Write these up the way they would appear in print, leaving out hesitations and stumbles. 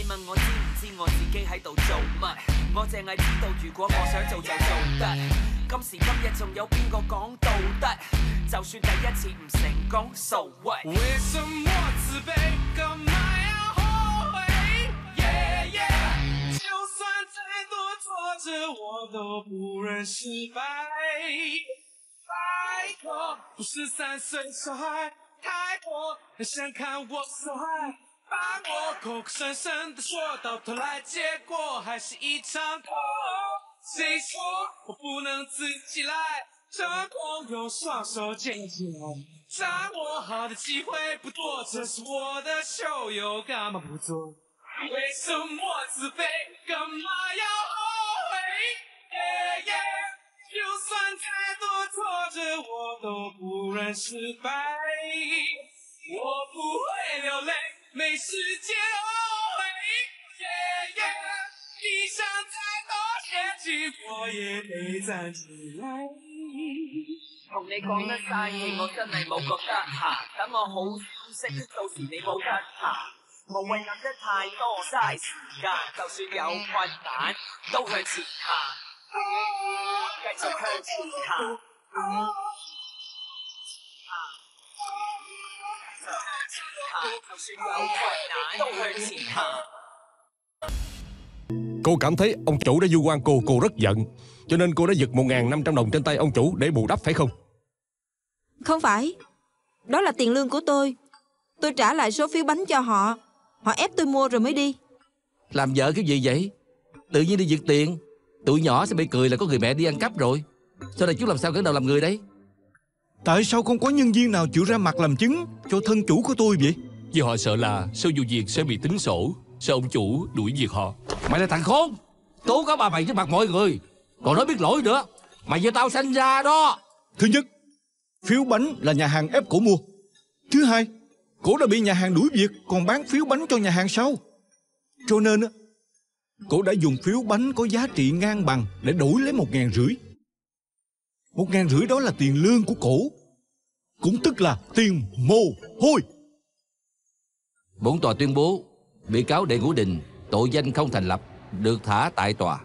你問我知唔知我自己喺度做乜？我淨係知道如果我想做就做得。今時今日仲有邊個講道德？就算第一次唔成功 ，so what？ 為什麼自卑？幹嘛要後悔？Yeah yeah， 就算再多挫折，我都不認失敗。拜託，不是3歲小孩，太多人想看我受害。把我口口聲聲的說到頭來，結果還是一場空。誰說我不能自己來？成功用雙手牽起來，掌握好的機會不多，這是我的秀，又幹嘛不做？為什麼自卑？幹嘛要後悔？Yeah yeah， 就算太多挫折，我都不認失敗。我不會流淚，沒時間後悔。Yeah yeah， 你想再多前進，我也得站起來。同你講得嘥氣，我真係冇覺得嚇。等我好消息，到時你冇得行。無謂諗得太多，嘥時間。就算有困難，都向前行，繼續向前行。就算有困難，都向前行。Cô cảm thấy ông chủ đã vu oan cô rất giận, cho nên cô đã giật 1.500 đồng trên tay ông chủ để bù đắp phải không? Không phải, đó là tiền lương của tôi. Tôi trả lại số phiếu bánh cho họ. Họ ép tôi mua rồi mới đi. Làm vợ cái gì vậy? Tự nhiên đi giật tiền. Tụi nhỏ sẽ bị cười là có người mẹ đi ăn cắp rồi. Sau này chú làm sao cẩn đầu làm người đấy? Tại sao không có nhân viên nào chịu ra mặt làm chứng cho thân chủ của tôi vậy? Vì họ sợ là sau vụ việc sẽ bị tính sổ, sợ ông chủ đuổi việc họ. Mày là thằng khốn, tố cáo ba mày trước mặt mọi người, còn nói biết lỗi nữa. Mày do tao sanh ra đó. Thứ nhất, phiếu bánh là nhà hàng ép cổ mua. Thứ hai, cổ đã bị nhà hàng đuổi việc, còn bán phiếu bánh cho nhà hàng sau. Cho nên cổ đã dùng phiếu bánh có giá trị ngang bằng để đổi lấy 1.500. 1.500 đó là tiền lương của cổ, cũng tức là tiền mồ hôi. Bổn tòa tuyên bố bị cáo Đệ Ngũ Đình tội danh không thành lập, được thả tại tòa.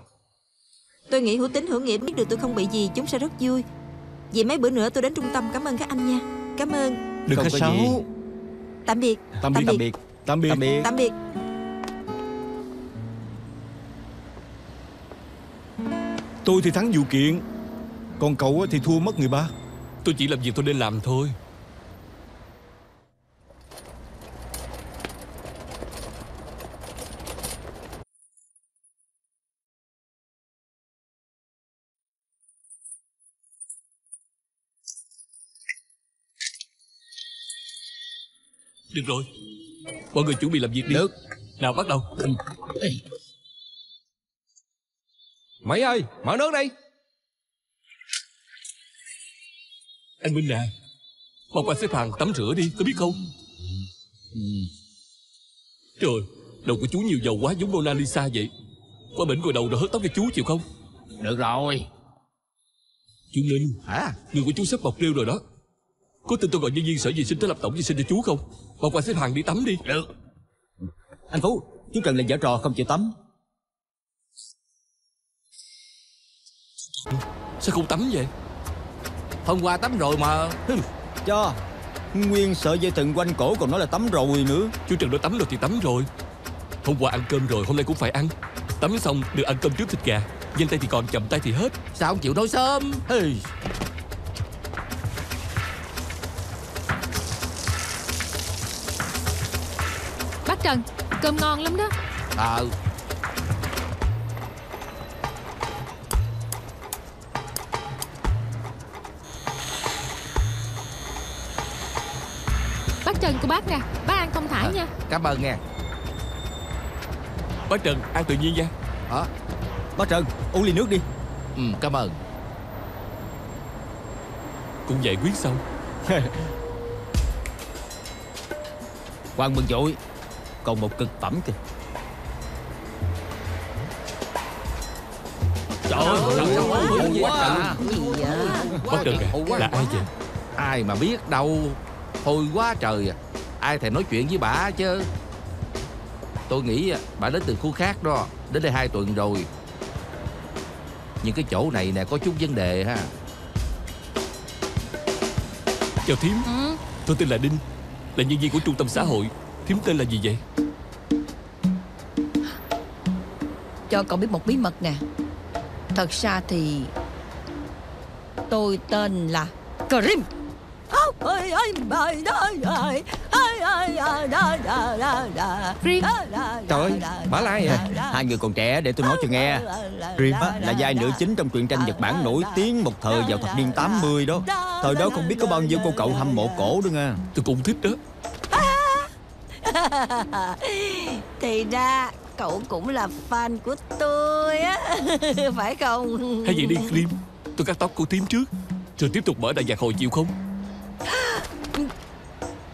Tôi nghĩ Hữu Tín Hữu Nghĩa biết được tôi không bị gì, chúng sẽ rất vui. Vậy mấy bữa nữa tôi đến trung tâm, cảm ơn các anh nha. Cảm ơn. Đừng khách sáo. Tạm biệt. Tạm biệt. Tạm biệt. Tạm biệt. Tạm biệt. Tạm biệt. Tôi thì thắng vụ kiện, còn cậu thì thua mất người ba. Tôi chỉ làm việc tôi nên làm thôi. Được rồi, mọi người chuẩn bị làm việc đi. Được. Nào bắt đầu. Mỹ ơi, mở nước đi. Anh Minh à, mau qua xếp hàng tắm rửa đi, có biết không? Trời, đầu của chú nhiều dầu quá, giống Mona Lisa vậy. Qua bển gội đầu rồi hớt tóc cho chú chịu không? Được rồi. Chú Minh, Hả? người của chú sắp mọc rêu rồi đó. Có tin tôi gọi nhân viên sở vệ sinh tới lập tổng vệ sinh cho chú không? Mau qua xếp hàng đi tắm đi. Được. Anh Phú, chú Trần là giở trò không chịu tắm. Sao không tắm vậy? Hôm qua tắm rồi mà. Cho nguyên sợi dây thừng quanh cổ còn nói là tắm rồi nữa. Chú Trần nói tắm rồi thì tắm rồi. Hôm qua ăn cơm rồi, hôm nay cũng phải ăn. Tắm xong được ăn cơm trước thịt gà. Nhanh tay thì còn, chậm tay thì hết. Sao không chịu nói sớm? Bác Trần, cơm ngon lắm đó. Bác Trần của bác nè, bác ăn không thả nha. Cảm ơn nha. Bác Trần, ăn tự nhiên nha. Bác Trần, uống ly nước đi. Cảm ơn. Cũng giải quyết xong. Quang mừng dội, còn một cực phẩm kìa. Trời ơi, Bác Trần à, là ai vậy? Ai mà biết đâu. Hôi quá trời à. Ai thèm nói chuyện với bà chứ. Tôi nghĩ bà đến từ khu khác đó. Đến đây 2 tuần rồi. Nhưng cái chỗ này nè có chút vấn đề ha. Chào thím. Tôi tên là Đinh, là nhân viên của trung tâm xã hội. Thím tên là gì vậy? Cho cậu biết một bí mật nè. Thật ra thì tôi tên là Cream. Cream. Trời ơi, bả là ai vậy? Hai người còn trẻ, để tôi nói cho nghe. Cream là vai nữ chính trong truyện tranh Nhật Bản nổi tiếng một thời vào thập niên 80 đó. Thời đó không biết có bao nhiêu cô cậu hâm mộ cổ đó nha. Tôi cũng thích đó. Thì ra cậu cũng là fan của tôi á. Phải không? Hay vậy đi Cream, tôi cắt tóc của thím trước, rồi tiếp tục mở đại nhạc hội chịu không?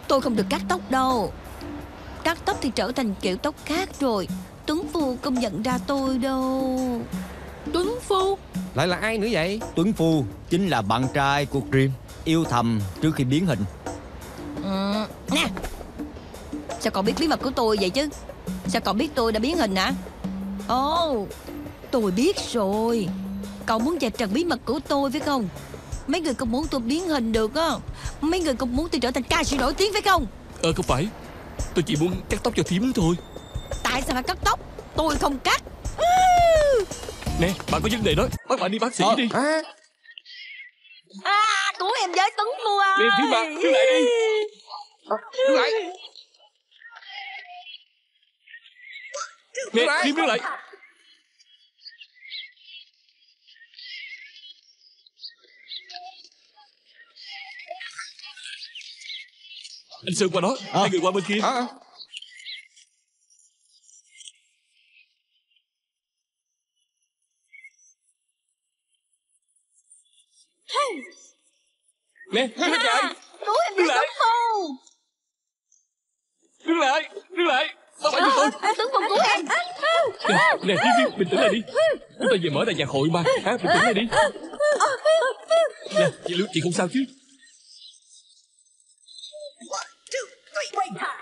Tôi không được cắt tóc đâu. Cắt tóc thì trở thành kiểu tóc khác rồi. Tuấn Phu không nhận ra tôi đâu. Tuấn Phu? Lại là ai nữa vậy? Tuấn Phu chính là bạn trai của Cream, yêu thầm trước khi biến hình. Nè, sao cậu biết bí mật của tôi vậy chứ? Sao cậu biết tôi đã biến hình hả? Ồ, tôi biết rồi. Cậu muốn vạch trần bí mật của tôi phải không? Mấy người không muốn tôi biến hình được á. Mấy người không muốn tôi trở thành ca sĩ nổi tiếng phải không? Không phải. Tôi chỉ muốn cắt tóc cho thím thôi. Tại sao phải cắt tóc? Tôi không cắt. Nè, bạn có vấn đề đó, bắt bạn đi bác sĩ đi. Cứu em với Tuấn Phu ơi. Nè thím bạn, đứng lại đi. Đứng lại. Nè, thím đứng lại. Anh Sơn qua đó, hai người qua bên kia. Nè, đứng lại. Cứu em với Tuấn Phu. Đứng lại, đứng lại. Sao phải giật tôi? Tuấn Phu cứu em. Nè, thím, bình tĩnh lại đi. Chúng ta về mở đại nhạc hội mà. Bình tĩnh lại đi. Nè, chị Lưu, chị không sao chứ?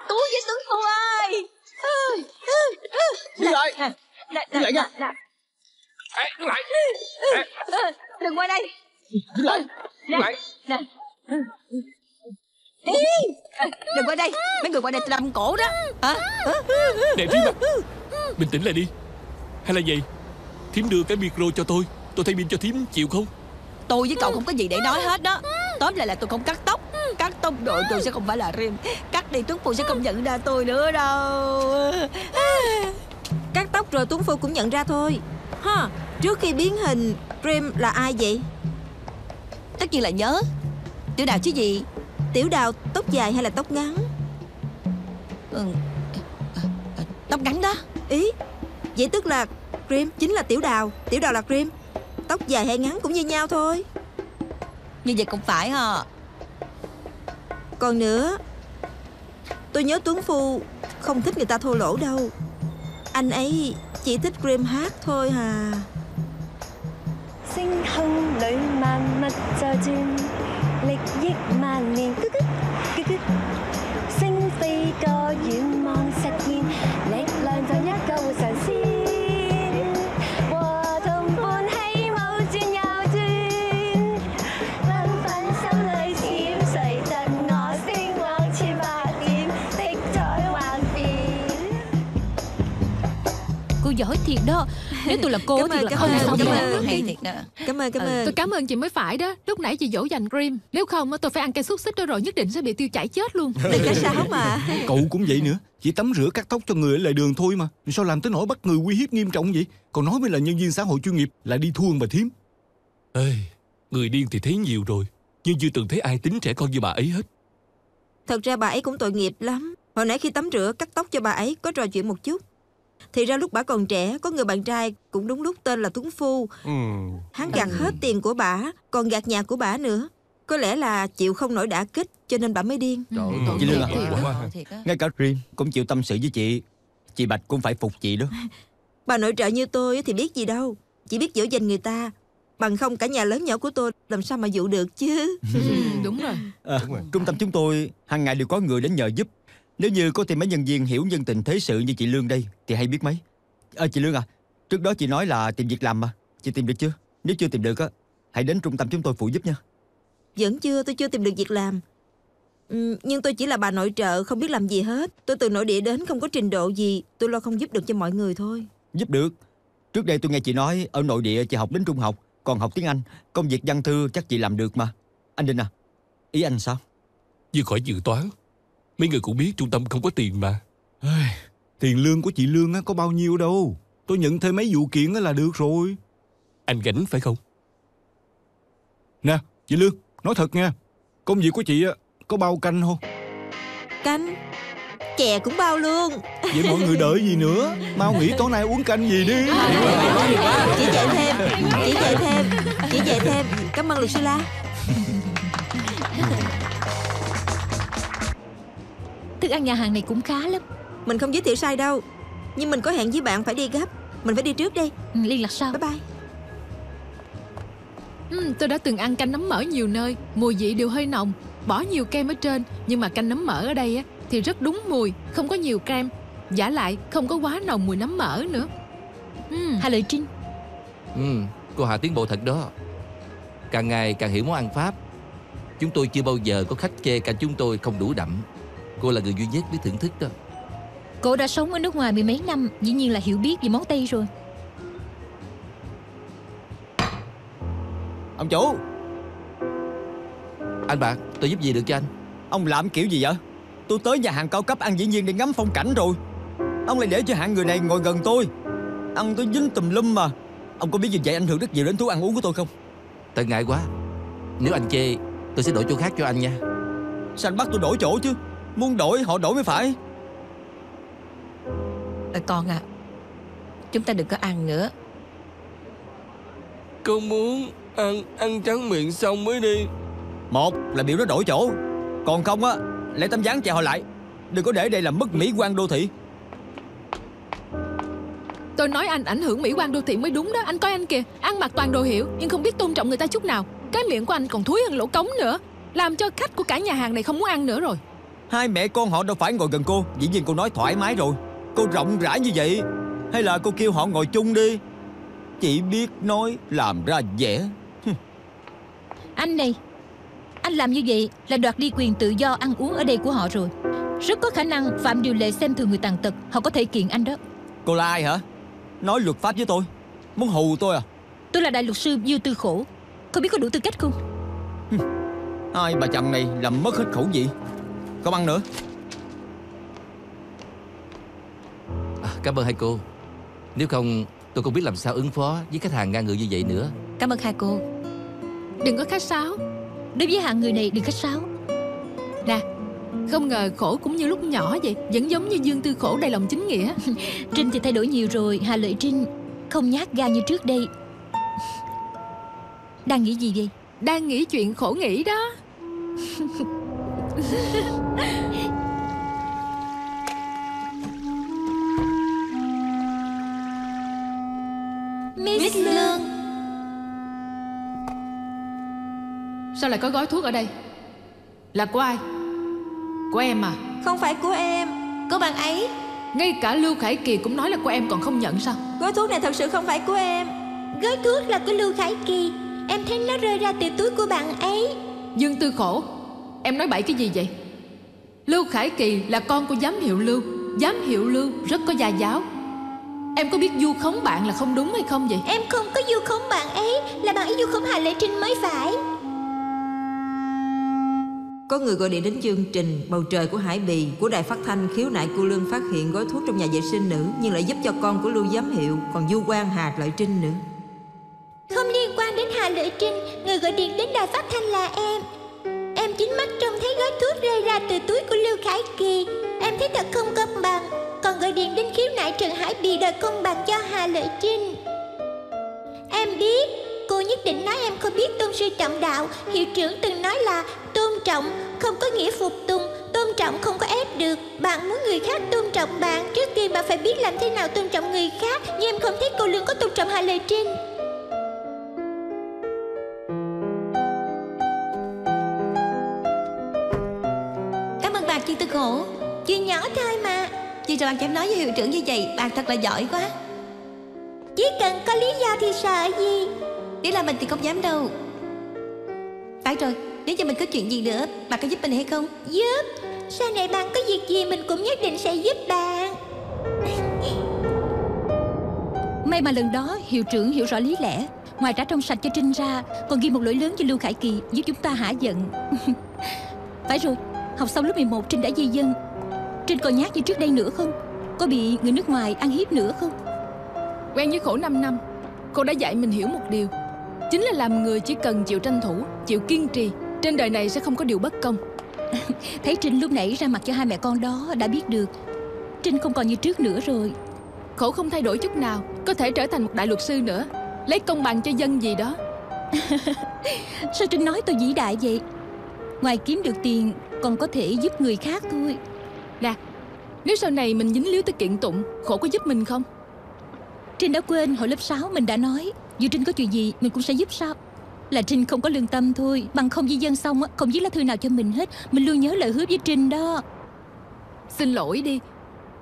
Cứu với Tuấn Phu ơi. Đứng lại. Đứng lại nha. Đứng lại. Đừng qua đây. Đứng lại. Đứng lại. Đừng qua đây. Mấy người qua đây làm cổ đó. Hả? Nè thím à, bình tĩnh lại đi. Hay là vậy, thím đưa cái micro cho tôi thay pin cho thím, chịu không? Tôi với cậu không có gì để nói hết đó. Tóm lại là tôi không cắt tóc. Cắt tóc rồi tôi sẽ không phải là Rim. Cắt đi Tuấn Phu sẽ không nhận ra tôi nữa đâu. Cắt tóc rồi Tuấn Phu cũng nhận ra thôi. Ha, trước khi biến hình, Rim là ai vậy? Tất nhiên là nhớ. Tiểu Đào chứ gì? Tiểu Đào tóc dài hay là tóc ngắn? Tóc ngắn đó. Ý, vậy tức là Rim chính là Tiểu Đào, Tiểu Đào là Rim. Tóc dài hay ngắn cũng như nhau thôi. Như vậy cũng phải hả? Còn nữa, tôi nhớ Tuấn Phu không thích người ta thô lỗ đâu. Anh ấy chỉ thích Rim hát thôi hà. 星空裏萬物在轉，歷億萬年，星飛過遠望實現，力量像一個活神仙，和同伴起舞轉又轉，繽紛心裏閃誰贈我星光千百點的彩幻變。Cô giỏi thiệt đó. Nếu tôi là cô thì là không xong rồi. Hay thiệt nè. Cảm ơn. Tôi cảm ơn chị mới phải đó. Lúc nãy chị dỗ dành Cream. Nếu không tôi phải ăn cây xúc xích đó rồi, nhất định sẽ bị tiêu chảy chết luôn. Đừng có sao mà. Cậu cũng vậy nữa. Chỉ tắm rửa cắt tóc cho người ở lề đường thôi mà. Sao làm tới nỗi bắt người uy hiếp nghiêm trọng vậy? Còn nói mới là nhân viên xã hội chuyên nghiệp, lại đi thua bà thím. Ê, người điên thì thấy nhiều rồi, nhưng chưa từng thấy ai tính trẻ con như bà ấy hết. Thật ra bà ấy cũng tội nghiệp lắm. Hồi nãy khi tắm rửa cắt tóc cho bà ấy có trò chuyện một chút. Thì ra lúc bà còn trẻ, có người bạn trai cũng đúng lúc tên là Tuấn Phu. Hắn gạt hết tiền của bà, còn gạt nhà của bà nữa. Có lẽ là chịu không nổi đả kích, cho nên bà mới điên. Chị Lương ngay cả Rim cũng chịu tâm sự với chị Bạch cũng phải phục chị đó. Bà nội trợ như tôi thì biết gì đâu, chỉ biết dỗ dành người ta. Bằng không cả nhà lớn nhỏ của tôi làm sao mà dụ được chứ. Đúng rồi. Trung tâm chúng tôi hàng ngày đều có người đến nhờ giúp. Nếu như có thêm mấy nhân viên hiểu nhân tình thế sự như chị Lương đây thì hay biết mấy. Chị Lương à, trước đó chị nói là tìm việc làm mà. Chị tìm được chưa? Nếu chưa tìm được á, hãy đến trung tâm chúng tôi phụ giúp nha. Vẫn chưa, tôi chưa tìm được việc làm. Nhưng tôi chỉ là bà nội trợ, không biết làm gì hết. Tôi từ nội địa đến, không có trình độ gì. Tôi lo không giúp được cho mọi người thôi. Giúp được. Trước đây tôi nghe chị nói ở nội địa chị học đến trung học, còn học tiếng Anh. Công việc văn thư chắc chị làm được mà. Anh Đinh à, ý anh sao? Vừa khỏi dự toán. Mấy người cũng biết trung tâm không có tiền mà. Tiền lương của chị Lương á có bao nhiêu đâu. Tôi nhận thêm mấy vụ kiện là được rồi. Anh gánh phải không? Nè, chị Lương, nói thật nha. Công việc của chị á có bao canh không? Canh? Chè cũng bao luôn. Vậy mọi người đợi gì nữa? Mau nghĩ tối nay uống canh gì đi. Chị dạy thêm. Chị dạy thêm. Cảm ơn luật sư La. Thức ăn nhà hàng này cũng khá lắm. Mình không giới thiệu sai đâu. Nhưng mình có hẹn với bạn phải đi gấp. Mình phải đi trước đây. Liên lạc sau. Bye bye. Tôi đã từng ăn canh nấm mỡ nhiều nơi. Mùi vị đều hơi nồng, bỏ nhiều kem ở trên. Nhưng mà canh nấm mỡ ở đây á thì rất đúng mùi, không có nhiều kem. Vả lại không có quá nồng mùi nấm mỡ nữa. Hà Lợi Trinh. Cô Hà tiến bộ thật đó. Càng ngày càng hiểu món ăn Pháp. Chúng tôi chưa bao giờ có khách chê canh chúng tôi không đủ đậm. Cô là người duy nhất biết thưởng thức đó. Cô đã sống ở nước ngoài mười mấy năm, dĩ nhiên là hiểu biết về món Tây rồi. Ông chủ. Anh Bạc, tôi giúp gì được cho anh? Ông làm kiểu gì vậy? Tôi tới nhà hàng cao cấp ăn dĩ nhiên để ngắm phong cảnh rồi. Ông lại để cho hạng người này ngồi gần tôi. Ăn tôi dính tùm lum mà. Ông có biết như vậy ảnh hưởng rất nhiều đến thú ăn uống của tôi không? Thật ngại quá. Nếu anh chê, tôi sẽ đổi chỗ khác cho anh nha. Sao anh bắt tôi đổi chỗ chứ? Muốn đổi họ đổi mới phải. Con à, chúng ta đừng có ăn nữa. Con muốn ăn trắng miệng xong mới đi. Một là biểu nó đổi chỗ, còn không á lấy tấm ván chèo họ lại. Đừng có để đây làm mất mỹ quan đô thị. Tôi nói anh ảnh hưởng mỹ quan đô thị mới đúng đó. Anh coi anh kìa, ăn mặc toàn đồ hiệu nhưng không biết tôn trọng người ta chút nào. Cái miệng của anh còn thúi hơn lỗ cống nữa, làm cho khách của cả nhà hàng này không muốn ăn nữa rồi. Hai mẹ con họ đâu phải ngồi gần cô. Dĩ nhiên cô nói thoải mái rồi. Cô rộng rãi như vậy. Hay là cô kêu họ ngồi chung đi. Chỉ biết nói làm ra vẻ. Anh này, anh làm như vậy là đoạt đi quyền tự do ăn uống ở đây của họ rồi. Rất có khả năng phạm điều lệ xem thường người tàn tật. Họ có thể kiện anh đó. Cô là ai hả? Nói luật pháp với tôi. Muốn hù tôi à? Tôi là đại luật sư Dư Tư Khổ. Cô biết có đủ tư cách không? Hai bà chồng này làm mất hết khẩu vị. Không ăn nữa. Cảm ơn hai cô. Nếu không tôi không biết làm sao ứng phó với khách hàng ngang ngược như vậy nữa. Cảm ơn hai cô. Đừng có khách sáo. Đối với hạng người này đừng khách sáo. Nè, không ngờ Khổ cũng như lúc nhỏ vậy. Vẫn giống như Dương Tư Khổ đầy lòng chính nghĩa. Trinh thì thay đổi nhiều rồi. Hà Lợi Trinh không nhát gan như trước đây. Đang nghĩ gì vậy? Đang nghĩ chuyện Khổ nghĩ đó. Miss Lương. Sao lại có gói thuốc ở đây? Là của ai? Của em à? Không phải của em. Của bạn ấy. Ngay cả Lưu Khải Kỳ cũng nói là của em còn không nhận sao? Gói thuốc này thật sự không phải của em. Gói thuốc là của Lưu Khải Kỳ. Em thấy nó rơi ra từ túi của bạn ấy. Dương Tư Khổ, em nói bậy cái gì vậy? Lưu Khải Kỳ là con của giám hiệu Lưu. Giám hiệu Lưu rất có gia giáo. Em có biết vu khống bạn là không đúng hay không vậy? Em không có vu khống bạn ấy. Là bạn ấy vu khống Hà Lệ Trinh mới phải. Có người gọi điện đến chương trình Bầu Trời của Hải Bì của đài phát thanh khiếu nại cô Lương phát hiện gói thuốc trong nhà vệ sinh nữ, nhưng lại giúp cho con của Lưu giám hiệu, còn vu oan Hà Lợi Trinh nữa. Không liên quan đến Hà Lợi Trinh. Người gọi điện đến đài phát thanh là em. Em chính mắt trông thấy gói thuốc rơi ra từ túi của Lưu Khải Kỳ. Em thấy thật không công bằng. Còn gọi điện đến khiếu nại Trần Hải Bì đòi công bằng cho Hà Lợi Trinh. Em biết cô nhất định nói em không biết tôn sư trọng đạo. Hiệu trưởng từng nói là tôn trọng không có nghĩa phục tùng, tôn trọng không có ép được. Bạn muốn người khác tôn trọng bạn, trước tiên bạn phải biết làm thế nào tôn trọng người khác. Nhưng em không thấy cô Lương có tôn trọng Hà Lợi Trinh. Cảm ơn bạn Dương Tư Khổ. Chuyện nhỏ thôi mà. Chị sao bạn dám nói với hiệu trưởng như vậy? Bạn thật là giỏi quá. Chỉ cần có lý do thì sợ gì. Nếu là mình thì không dám đâu. Phải rồi, nếu như mình có chuyện gì nữa, bạn có giúp mình hay không? Giúp. Sau này bạn có việc gì mình cũng nhất định sẽ giúp bạn. May mà lần đó hiệu trưởng hiểu rõ lý lẽ. Ngoài trả trong sạch cho Trinh ra, còn ghi một lỗi lớn cho Lưu Khải Kỳ, giúp chúng ta hả giận. Phải rồi, học xong lớp 11 Trinh đã di dân. Trinh còn nhát như trước đây nữa không? Có bị người nước ngoài ăn hiếp nữa không? Quen với khổ 5 năm, cô đã dạy mình hiểu một điều. Chính là làm người chỉ cần chịu tranh thủ, chịu kiên trì, trên đời này sẽ không có điều bất công. Thấy Trinh lúc nãy ra mặt cho hai mẹ con đó đã biết được Trinh không còn như trước nữa rồi. Khổ không thay đổi chút nào, có thể trở thành một đại luật sư nữa, lấy công bằng cho dân gì đó. Sao Trinh nói tôi vĩ đại vậy? Ngoài kiếm được tiền, còn có thể giúp người khác thôi. Nè, nếu sau này mình dính líu tới kiện tụng, Khổ có giúp mình không? Trinh đã quên hồi lớp 6 mình đã nói, dù Trinh có chuyện gì mình cũng sẽ giúp sao? Là Trinh không có lương tâm thôi. Bằng không di dân xong không viết lá thư nào cho mình hết. Mình luôn nhớ lời hứa với Trinh đó. Xin lỗi đi.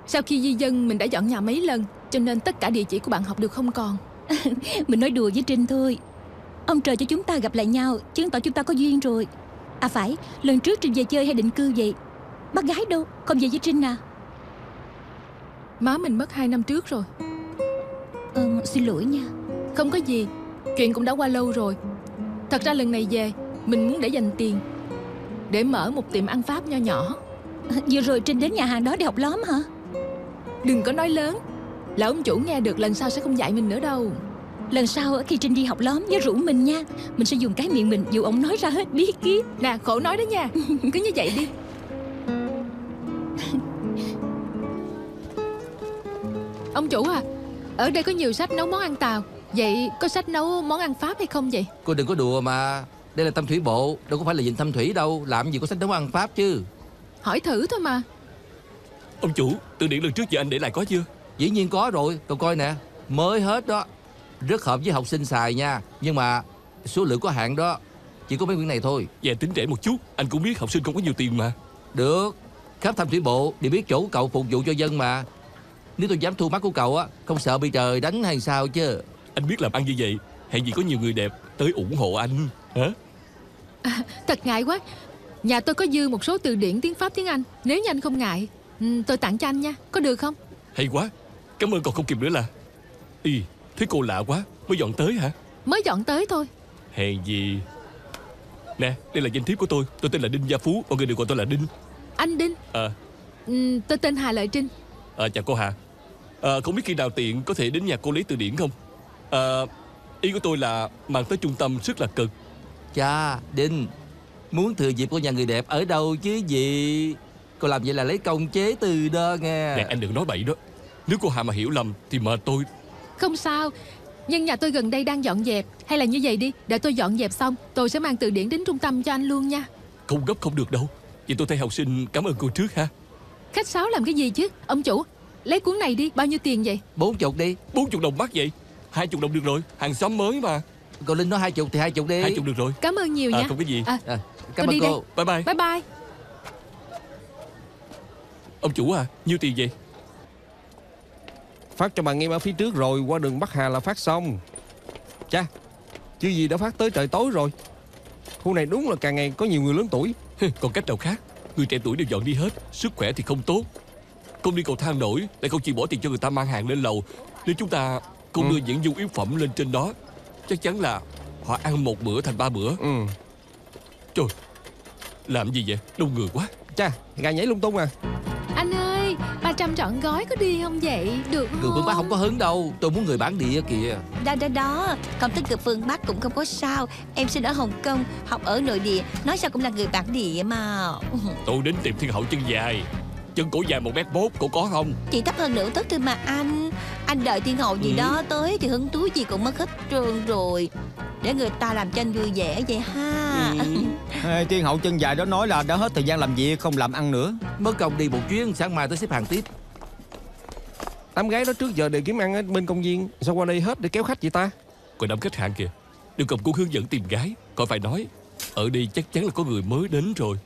Sau khi di dân mình đã dọn nhà mấy lần, cho nên tất cả địa chỉ của bạn học đều không còn. Mình nói đùa với Trinh thôi. Ông trời cho chúng ta gặp lại nhau, chứng tỏ chúng ta có duyên rồi. À phải, lần trước Trinh về chơi hay định cư vậy? Bác gái đâu, không về với Trinh à? Má mình mất 2 năm trước rồi. Xin lỗi nha. Không có gì, chuyện cũng đã qua lâu rồi. Thật ra lần này về, mình muốn để dành tiền để mở một tiệm ăn Pháp nho nhỏ. Vừa rồi Trinh đến nhà hàng đó để học lóm hả? Đừng có nói lớn, là ông chủ nghe được lần sau sẽ không dạy mình nữa đâu. Lần sau khi Trinh đi học lóm nhớ rủ mình nha. Mình sẽ dùng cái miệng mình dù ông nói ra hết bí kíp. Nè, Khổ nói đó nha. Cứ như vậy đi. Ông chủ à, ở đây có nhiều sách nấu món ăn Tàu. Vậy có sách nấu món ăn Pháp hay không vậy? Cô đừng có đùa mà. Đây là Tâm Thủy Bộ, đâu có phải là Vịnh Thâm Thủy đâu. Làm gì có sách nấu ăn Pháp chứ. Hỏi thử thôi mà. Ông chủ, từ điển lần trước giờ anh để lại có chưa? Dĩ nhiên có rồi, cậu coi nè. Mới hết đó. Rất hợp với học sinh xài nha. Nhưng mà số lượng có hạn đó. Chỉ có mấy quyển này thôi. Dạ tính rẻ một chút. Anh cũng biết học sinh không có nhiều tiền mà. Được. Khắp Thâm Thủy Bộ đều biết chỗ cậu phục vụ cho dân mà. Nếu tôi dám thu mắt của cậu á, không sợ bị trời đánh hay sao chứ. Anh biết làm ăn như vậy, hèn gì có nhiều người đẹp tới ủng hộ anh hả? Thật ngại quá. Nhà tôi có dư một số từ điển tiếng Pháp tiếng Anh. Nếu như anh không ngại, tôi tặng cho anh nha. Có được không? Hay quá. Cảm ơn còn không kịp nữa là. Ý, thấy cô lạ quá. Mới dọn tới hả? Mới dọn tới thôi. Hèn gì. Nè, đây là danh thiếp của tôi. Tôi tên là Đinh Gia Phú. Mọi người đều gọi tôi là Đinh. Anh Đinh. Tôi tên Hà Lợi Trinh. Chào cô Hà. Không biết khi nào tiện có thể đến nhà cô lấy từ điển không? Ý của tôi là mang tới trung tâm rất là cực. Chà, Đinh, muốn thừa dịp của nhà người đẹp ở đâu chứ gì. Cô làm vậy là lấy công chế từ đó nghe. Nè, anh đừng nói bậy đó. Nếu cô Hà mà hiểu lầm thì mời tôi. Không sao. Nhưng nhà tôi gần đây đang dọn dẹp. Hay là như vậy đi, để tôi dọn dẹp xong tôi sẽ mang từ điển đến trung tâm cho anh luôn nha. Không gấp không được đâu. Vậy tôi thay học sinh cảm ơn cô trước ha. Khách sáo làm cái gì chứ. Ông chủ, lấy cuốn này đi. Bao nhiêu tiền vậy? 40 đi. 40 đồng mắc vậy? 20 đồng được rồi. Hàng xóm mới mà. Cô Linh nói 20 thì 20 đi. 20 được rồi. Cảm ơn nhiều nha. Không có gì. Cảm ơn cô. Bye bye. Bye bye. Ông chủ à, nhiêu tiền vậy? Phát cho bà nghe ở phía trước rồi, qua đường Bắc Hà là phát xong. Chà, chứ gì đã phát tới trời tối rồi. Khu này đúng là càng ngày có nhiều người lớn tuổi. Còn cách nào khác. Người trẻ tuổi đều dọn đi hết. Sức khỏe thì không tốt. Không đi cầu thang nổi, lại không chịu bỏ tiền cho người ta mang hàng lên lầu. Nếu chúng ta không đưa những nhu yếu phẩm lên trên đó, chắc chắn là họ ăn một bữa thành 3 bữa. Trời, làm gì vậy? Đông người quá. Chà, gà nhảy lung tung à. Anh ơi, 300 trọn gói có đi không vậy? Được không? Người phương Bắc không có hứng đâu. Tôi muốn người bản địa kìa. Đó, không thích người phương Bắc cũng không có sao. Em sinh ở Hồng Kông, học ở nội địa, nói sao cũng là người bản địa mà. Tôi đến tìm thiên hậu chân dài. Chân cổ dài 1m1, cổ có không? Chị thấp hơn nửa tấc thôi mà anh. Anh đợi thiên hậu gì đó tới thì hứng thú gì cũng mất hết trơn rồi. Để người ta làm cho anh vui vẻ vậy ha. Thiên hậu chân dài đó nói là đã hết thời gian làm việc, không làm ăn nữa. Mất công đi một chuyến, sáng mai tới xếp hàng tiếp. Đám gái đó trước giờ đều kiếm ăn ở bên công viên, sao qua đây hết để kéo khách vậy ta? Còn đám khách hàng kìa, đều cầm cuốn hướng dẫn tìm gái. Còn phải nói, ở đây chắc chắn là có người mới đến rồi.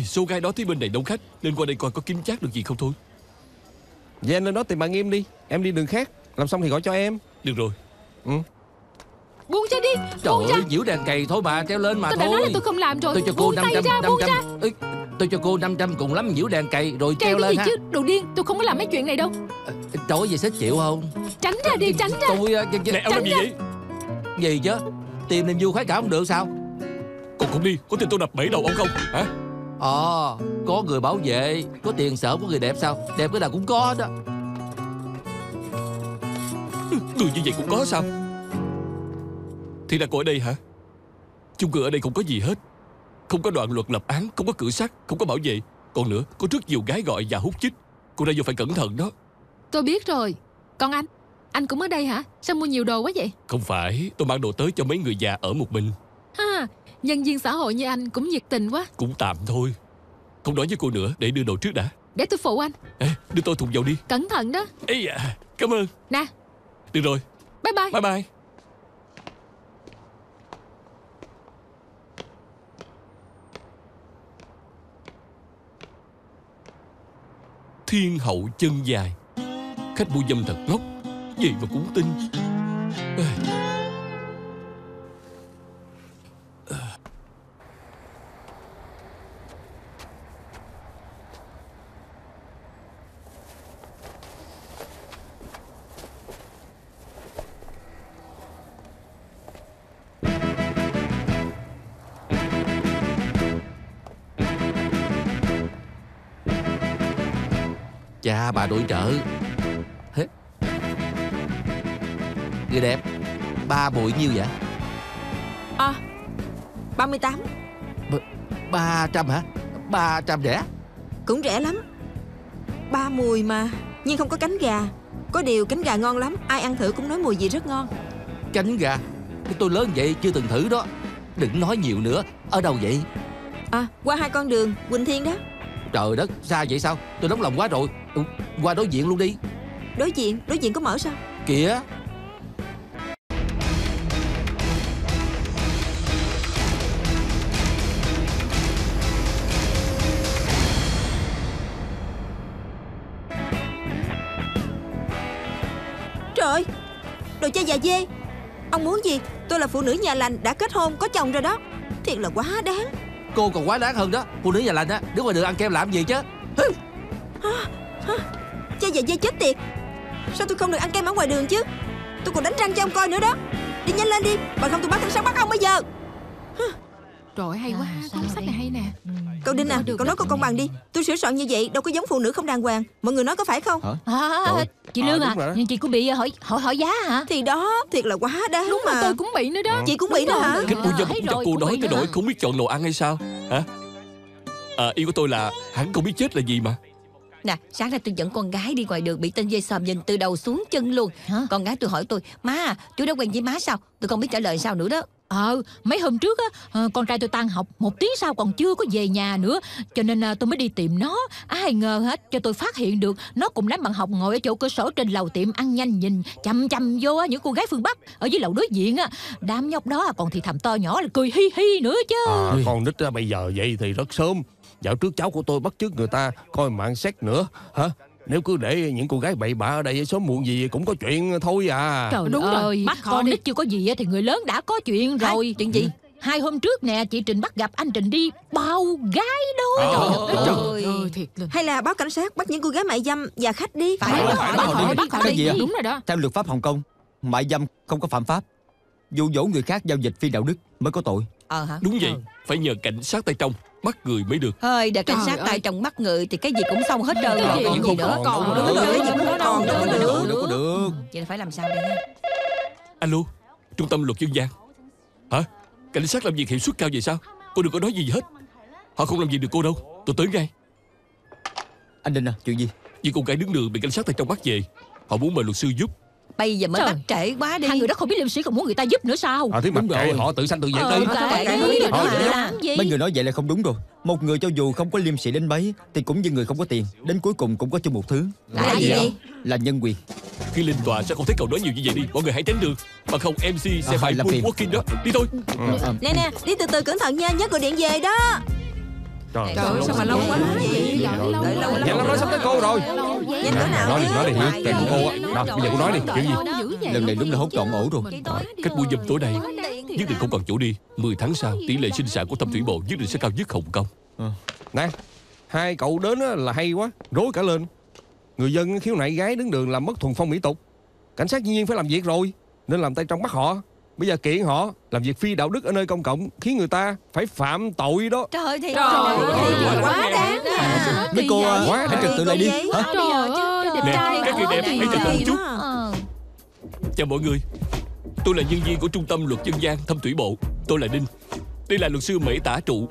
Số gái đó thấy bên này đông khách nên qua đây coi có kiếm chác được gì không thôi. Vậy anh lên đó tìm bạn Nghiêm đi. Em đi đường khác. Làm xong thì gọi cho em. Được rồi. Buông ra đi. Trời ơi, nhiễu đàn cày thôi mà, treo lên mà tôi thôi. Tôi đã nói là tôi không làm rồi. Tôi cho cô buông 500. tay ra, buông ra. Tôi cho cô 500 cùng lắm nhiễu đàn cày rồi treo cái lên gì ha. chứ, đồ điên. Tôi không có làm mấy chuyện này đâu. Trời ơi, vậy sẽ chịu không? Tránh ra đi, tránh ra. Nè, ông làm gì vậy? Gì chứ? Tìm niềm vui khoái cảm không được sao? Con không đi, có tin tôi đập bể đầu ông không hả? Có người bảo vệ. Có tiền sợ có người đẹp sao? Đẹp cái nào cũng có đó. Người như vậy cũng có sao? Thì là cô ở đây hả? Chung cư ở đây không có gì hết. Không có đoạn luật lập án, không có cửa sắt, không có bảo vệ. Còn nữa, có rất nhiều gái gọi và hút chích. Cô ra vô phải cẩn thận đó. Tôi biết rồi. Còn anh cũng ở đây hả? Sao mua nhiều đồ quá vậy? Không phải, tôi mang đồ tới cho mấy người già ở một mình. Ha, nhân viên xã hội như anh cũng nhiệt tình quá. Cũng tạm thôi. Không nói với cô nữa, để đưa đồ trước đã. Để tôi phụ anh. Ê, đưa tôi thùng dầu đi. Cẩn thận đó. Ê à, cảm ơn. Nè. Được rồi. Bye bye. Bye bye. Thiên hậu chân dài. Khách mua dâm thật ngốc. Gì mà cũng tin. Chà, bà đội trợ. Người đẹp. 3 bụi nhiêu vậy? 38. 300 hả? 300 rẻ. Cũng rẻ lắm. 3 mùi mà. Nhưng không có cánh gà. Có điều cánh gà ngon lắm. Ai ăn thử cũng nói mùi vị rất ngon. Cánh gà? Tôi lớn vậy chưa từng thử đó. Đừng nói nhiều nữa. Ở đâu vậy? Qua 2 con đường, Quỳnh Thiên đó. Trời đất, xa vậy sao? Tôi nóng lòng quá rồi. Qua đối diện luôn đi. Đối diện có mở sao? Kìa. Trời ơi, đồ chơi già dê. Ông muốn gì? Tôi là phụ nữ nhà lành, đã kết hôn, có chồng rồi đó. Thiệt là quá đáng. Cô còn quá đáng hơn đó. Phụ nữ nhà lành á, đứng ngoài đường ăn kem làm gì chứ? Chơi già dê chết tiệt. Sao tôi không được ăn kem ở ngoài đường chứ? Tôi còn đánh răng cho ông coi nữa đó. Đi nhanh lên đi, bằng không tôi bắt cảnh sát bắt ông bây giờ. Trời hay quá, cuốn sách này hay nè. Cậu Đinh à, cậu nói câu công bằng đi. Tôi sửa soạn như vậy đâu có giống phụ nữ không đàng hoàng. Mọi người nói có phải không? Chị Lương nhưng chị cũng bị hỏi giá hả? Thì đó, thiệt là quá đáng. Đúng mà tôi cũng bị nữa đó. Chị cũng bị đó hả? Khách mua dâm cũng chọc cô nói cái đổi không biết chọn đồ ăn hay sao hả? Ý của tôi là hắn không biết chết là gì mà. Nè, sáng ra tôi dẫn con gái đi ngoài đường bị tên dê sòm nhìn từ đầu xuống chân luôn. Con gái tôi hỏi tôi: má, chú đã quen với má sao? Tôi không biết trả lời sao nữa đó. Mấy hôm trước á, con trai tôi tan học, 1 tiếng sau còn chưa có về nhà nữa, cho nên tôi mới đi tìm nó. Ai ngờ hết, cho tôi phát hiện được nó cùng đám bạn học ngồi ở chỗ cửa sổ trên lầu tiệm ăn nhanh, nhìn chằm chằm vô những cô gái phương Bắc ở dưới lầu đối diện á. Đám nhóc đó còn thì thầm to nhỏ là cười hi hi nữa chứ. Con nít bây giờ vậy thì rất sớm. Dạo trước cháu của tôi bắt chước người ta coi mạng sex nữa hả? Nếu cứ để những cô gái bậy bạ ở đây sớm muộn gì cũng có chuyện thôi à. Trời đúng ơi, bắt con nít chưa có gì thì người lớn đã có chuyện rồi. Chuyện gì? 2 hôm trước nè, chị Trình bắt gặp anh Trình đi bao gái đó. Trời ơi, thiệt luôn. Hay là báo cảnh sát bắt những cô gái mại dâm và khách đi. Phải bắt họ đi. Đúng rồi đó. Theo luật pháp Hồng Kông, mại dâm không có phạm pháp. Dụ dỗ người khác giao dịch phi đạo đức mới có tội. Hả? Đúng vậy, phải nhờ cảnh sát tay trong bắt người mới được. Hơi để cảnh sát tay trong bắt người thì cái gì cũng xong hết trơn rồi. Còn gì nữa? Còn đúng rồi, cái gì cũng còn đâu có được. Vậy là phải làm sao đây ha? Alo, trung tâm luật dân gian hả? Cảnh sát làm việc hiệu suất cao vậy sao? Cô đừng có nói gì hết. Họ không làm gì được cô đâu. Tôi tới ngay. Anh Đinh à, chuyện gì? Vì cô gái đứng đường bị cảnh sát tay trong bắt về. Họ muốn mời luật sư giúp. Bây giờ mới bắt trễ quá đi. 2 người đó không biết liêm sĩ còn muốn người ta giúp nữa sao? Thế mà kệ họ tự sanh tự diệt đi. Mấy người nói vậy là không đúng rồi. Một người cho dù không có liêm sĩ đến mấy thì cũng như người không có tiền, đến cuối cùng cũng có chung một thứ. Là gì vậy? Là nhân quyền. Khi lên tòa sao không thấy cậu nói nhiều như vậy đi. Mọi người hãy tránh đường. Bằng không MC sẽ phải làm phiền. walking đó. Đi thôi. Nè, đi từ từ cẩn thận nha, nhớ gọi điện về đó. Trời ơi, sao mà lâu quá vậy? Đợi lâu lắm, nói sắp tới cô rồi. Nhanh nữa nào. Nói đi Hiếu, chuyện của cô á. Đó, bây giờ cô nói đi, chuyện gì? Lần này đúng là hốt trọn ổ rồi. Cách mua dâm tối nay nhất định không còn chỗ đi. 10 tháng sau, tỷ lệ sinh sản của Thâm Thủy Bộ nhất định sẽ cao nhất Hồng Kông. Nè, hai cậu đến là hay quá, rối cả lên. Người dân khiếu nại gái đứng đường làm mất thuần phong mỹ tục. Cảnh sát dĩ nhiên phải làm việc rồi, nên làm tay trong bắt họ. Bây giờ kiện họ làm việc phi đạo đức ở nơi công cộng, khiến người ta phải phạm tội đó. Trời ơi, thì quá đáng à. Mấy cô hãy trật tự lại đi. Hả? Nè, các người đẹp, hãy trật tự một chút. Chào mọi người, tôi là nhân viên của Trung tâm Luật Dân gian Thâm Thủy Bộ. Tôi là Đinh. Đây là luật sư Mễ Tả Trụ.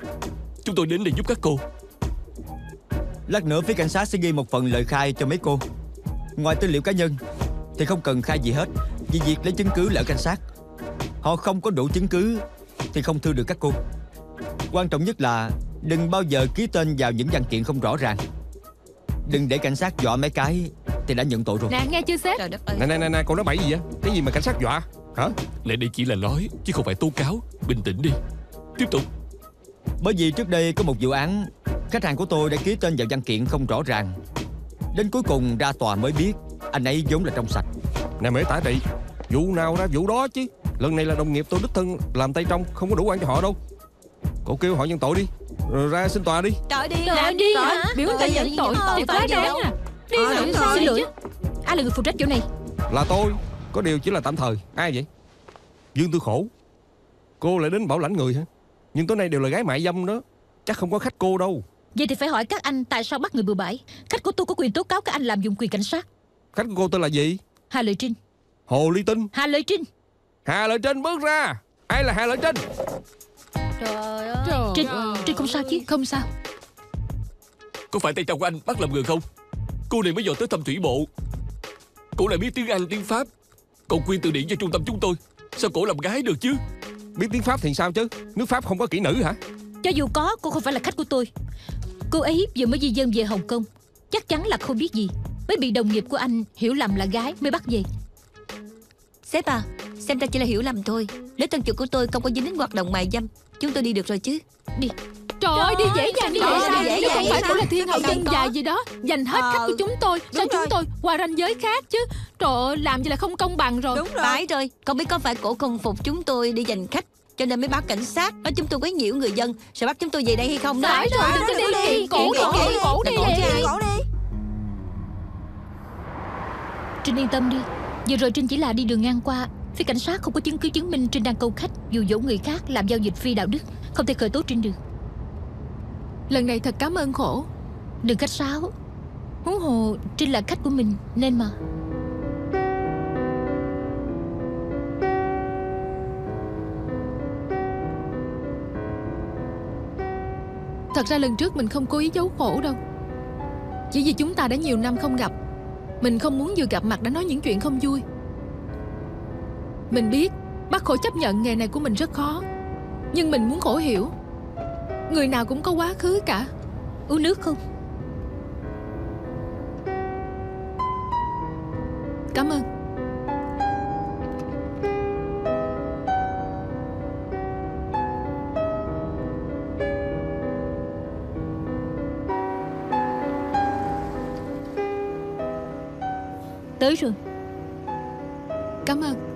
Chúng tôi đến để giúp các cô. Lát nữa phía cảnh sát sẽ ghi một phần lời khai cho mấy cô. Ngoài tư liệu cá nhân thì không cần khai gì hết, vì việc lấy chứng cứ là ở cảnh sát. Họ không có đủ chứng cứ thì không thư được các cô. Quan trọng nhất là đừng bao giờ ký tên vào những văn kiện không rõ ràng. Đừng để cảnh sát dọa mấy cái thì đã nhận tội rồi. Nè, nghe chưa sếp? Nè, cô nói bậy gì vậy? Cái gì mà cảnh sát dọa? Hả? Lại đây chỉ là nói chứ không phải tố cáo. Bình tĩnh đi. Tiếp tục. Bởi vì trước đây có một vụ án, khách hàng của tôi đã ký tên vào văn kiện không rõ ràng. Đến cuối cùng ra tòa mới biết anh ấy vốn là trong sạch. Nè Mễ Tả Trị, vụ nào ra vụ đó chứ. Lần này là đồng nghiệp tôi đích thân làm tay trong, không có đủ oan cho họ đâu. Cô kêu họ nhận tội đi, rồi ra xin tòa đi. Trời đi, làm đi hả? Biểu người ta nhận tội thì quá đáng à. Đi rồi. Xin lỗi, ai là người phụ trách chỗ này? Là tôi, có điều chỉ là tạm thời. Ai vậy? Dương Tư Khổ. Cô lại đến bảo lãnh người hả? Nhưng tối nay đều là gái mại dâm đó, chắc không có khách cô đâu. Vậy thì phải hỏi các anh tại sao bắt người bừa bãi. Khách của tôi có quyền tố cáo các anh lạm dụng quyền cảnh sát. Khách của cô tên là gì? Hà Lợi Trinh. Hồ Ly Tinh. Hà Lợi Trinh. Hà Lợi Trinh bước ra. Ai là Hà Lợi Trinh? Trời ơi. Trinh không sao chứ? Không sao. Có phải tay trong của anh bắt làm người không? Cô này mới dò tới Thâm Thủy Bộ. Cổ lại biết tiếng Anh, tiếng Pháp, còn quyên từ điển cho trung tâm chúng tôi. Sao cổ làm gái được chứ? Biết tiếng Pháp thì sao chứ? Nước Pháp không có kỹ nữ hả? Cho dù có, cô không phải là khách của tôi. Cô ấy vừa mới di dân về Hồng Kông, chắc chắn là không biết gì, mới bị đồng nghiệp của anh hiểu lầm là gái mới bắt về. Sếp à, xem ra chỉ là hiểu lầm thôi. Nếu tân chủ của tôi không có dính đến hoạt động mại dâm, chúng tôi đi được rồi chứ. Đi. Trời ơi, đi dễ dàng, đi dễ dàng. Nếu không phải cũng là thiên hậu chân dài gì đó, giành hết khách của chúng tôi, sao chúng tôi qua ranh giới khác chứ? Trời ơi, làm vậy là không công bằng rồi. Đúng rồi. Phải rồi, không biết có phải cổ không phục chúng tôi đi giành khách, cho nên mới báo cảnh sát nói chúng tôi quấy nhiễu người dân, sẽ bắt chúng tôi về đây hay không đó. Phải rồi, đừng có đi. Cổ đi. Trinh yên tâm đi. Vừa rồi Trinh chỉ là đi đường ngang qua. Phía cảnh sát không có chứng cứ chứng minh Trinh đang câu khách, dụ dỗ người khác làm giao dịch phi đạo đức, không thể khởi tố Trinh được. Lần này thật cảm ơn Khổ. Đừng khách sáo. Huống hồ Trinh là khách của mình nên mà. Thật ra lần trước mình không cố ý giấu Khổ đâu. Chỉ vì chúng ta đã nhiều năm không gặp, mình không muốn vừa gặp mặt đã nói những chuyện không vui. Mình biết bắt Khổ chấp nhận nghề này của mình rất khó, nhưng mình muốn Khổ hiểu, người nào cũng có quá khứ cả. Uống nước không? Cảm ơn. Tới rồi. Cảm ơn.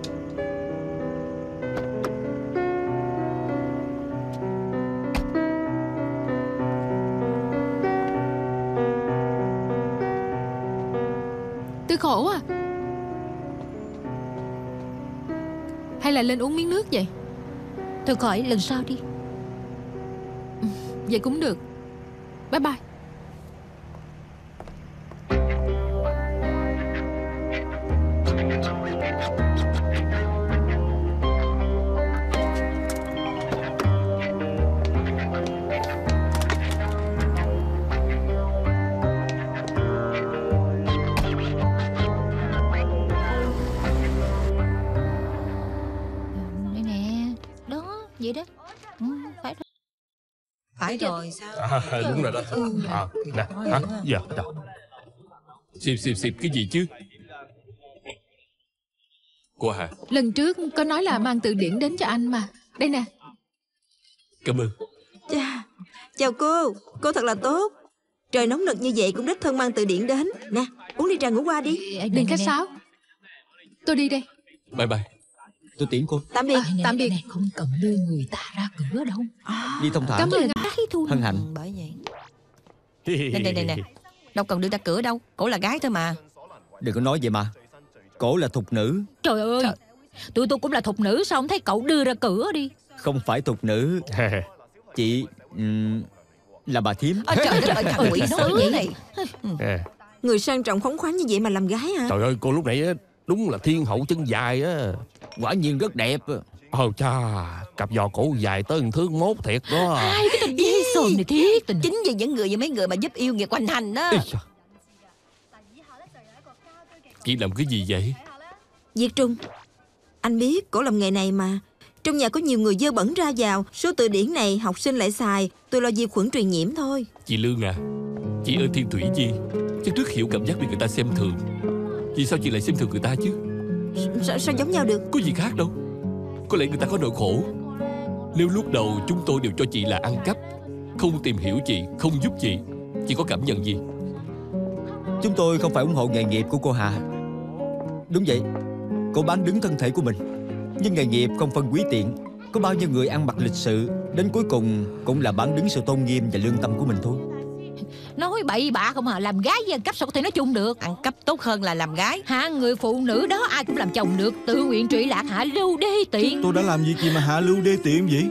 Tư Khổ à, hay là lên uống miếng nước vậy? Thôi khỏi, lần sau đi. Vậy cũng được. Bye bye. Vậy đó. Phải đó. Phải rồi sao? Đúng rồi đó. Nè, hả? Giờ Xịp cái gì chứ? Cô Hà, lần trước có nói là mang từ điển đến cho anh mà. Đây nè. Cảm ơn. Chào cô thật là tốt. Trời nóng nực như vậy cũng đích thân mang từ điển đến. Nè, uống ly trà ngũ qua đi. Đừng khách sáo. Tôi đi đây. Bye bye. Tôi tiễn cô. Tạm biệt. Tạm biệt. Không cần đưa người ta ra cửa đâu. Đi thông thả. Cảm ơn. Hân hạnh. Bởi vậy. Nè. Đâu cần đưa ra cửa đâu. Cổ là gái thôi mà. Đừng có nói vậy mà. Cổ là thục nữ. Trời ơi, tụi tôi cũng là thục nữ. Sao không thấy cậu đưa ra cửa đi? Không phải thục nữ. Chị là bà thím. Trời ơi, quỷ sứ này. Người sang trọng phóng khoáng như vậy mà làm gái hả? Trời ơi, cô lúc nãy đúng là thiên hậu chân dài á. Quả nhiên rất đẹp. Cha, cặp giò cổ dài tới 1 thước 1 thiệt đó. Ai cái tình dễ sồn này thiết tình. Chính vì những người như mấy người mà giúp yêu nghiệt hoành hành đó. Chị làm cái gì vậy? Diệt Trung, anh biết cổ làm nghề này mà. Trong nhà có nhiều người dơ bẩn ra vào. Số từ điển này học sinh lại xài. Tôi lo vi khuẩn truyền nhiễm thôi. Chị Lương à, chị ơi Thiên Thủy Chi, chắc rất hiểu cảm giác bị người ta xem thường. Vì sao chị lại xem thường người ta chứ? Sao giống nhau được? Có gì khác đâu. Có lẽ người ta có nỗi khổ. Nếu lúc đầu chúng tôi đều cho chị là ăn cắp, không tìm hiểu chị, không giúp chị có cảm nhận gì? Chúng tôi không phải ủng hộ nghề nghiệp của cô Hà. Đúng vậy, cô bán đứng thân thể của mình. Nhưng nghề nghiệp không phân quý tiện. Có bao nhiêu người ăn mặc lịch sự, đến cuối cùng cũng là bán đứng sự tôn nghiêm và lương tâm của mình thôi. Nói bậy bạ không à. Làm gái với ăn cắp sao có thể nói chung được. Ăn cắp tốt hơn là làm gái. Hả, người phụ nữ đó ai cũng làm chồng được. Tự nguyện trụy lạc hạ lưu đê tiện. Tôi đã làm gì mà hạ lưu đê tiện vậy?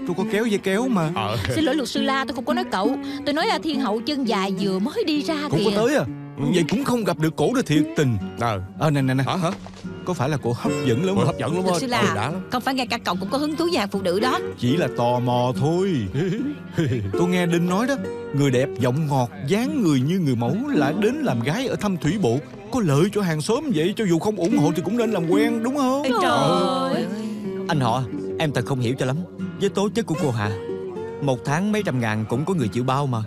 Tôi có kéo dây kéo mà. Xin lỗi luật sư La, tôi không có nói cậu. Tôi nói là thiên hậu chân dài vừa mới đi ra Cũng kìa. có tới à? Vậy cũng không gặp được cổ đó thiệt tình. Nè. Hả? Có phải là cổ hấp dẫn lắm? Hấp dẫn lắm. Luật sư La, không phải ngay cả cậu cũng có hứng thú với hàng phụ nữ đó. Chỉ là tò mò thôi. Tôi nghe Đinh nói đó, người đẹp giọng ngọt, dáng người như người mẫu lại đến làm gái ở Thăm Thủy Bộ. Có lợi cho hàng xóm vậy. Cho dù không ủng hộ thì cũng nên làm quen, đúng không? Trời ơi. Anh họ, em thật không hiểu cho lắm. Với tố chất của cô Hà, 1 tháng mấy trăm ngàn cũng có người chịu bao mà.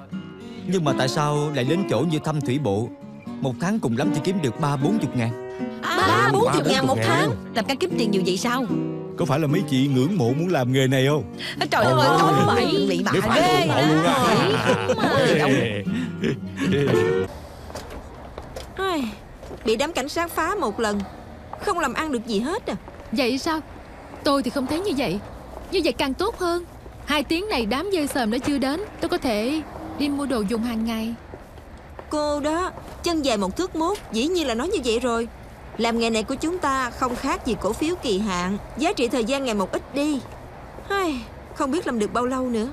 Nhưng mà tại sao lại đến chỗ như Thăm Thủy Bộ, 1 tháng cùng lắm thì kiếm được 30-40 ngàn. 30-40 ngàn 1 tháng. Làm cái kiếm tiền nhiều vậy sao? Có phải là mấy chị ngưỡng mộ muốn làm nghề này không? Trời ơi, không bậy bị bạ ghê. Bị đám cảnh sát phá một lần, không làm ăn được gì hết à. Vậy sao? Tôi thì không thấy như vậy. Như vậy càng tốt hơn. 2 tiếng này đám dơi sờm đã chưa đến. Tôi có thể đi mua đồ dùng hàng ngày. Cô đó, chân dài 1 thước 1, dĩ nhiên là nói như vậy rồi. Làm nghề này của chúng ta không khác gì cổ phiếu kỳ hạn, giá trị thời gian ngày một ít đi. Không biết làm được bao lâu nữa.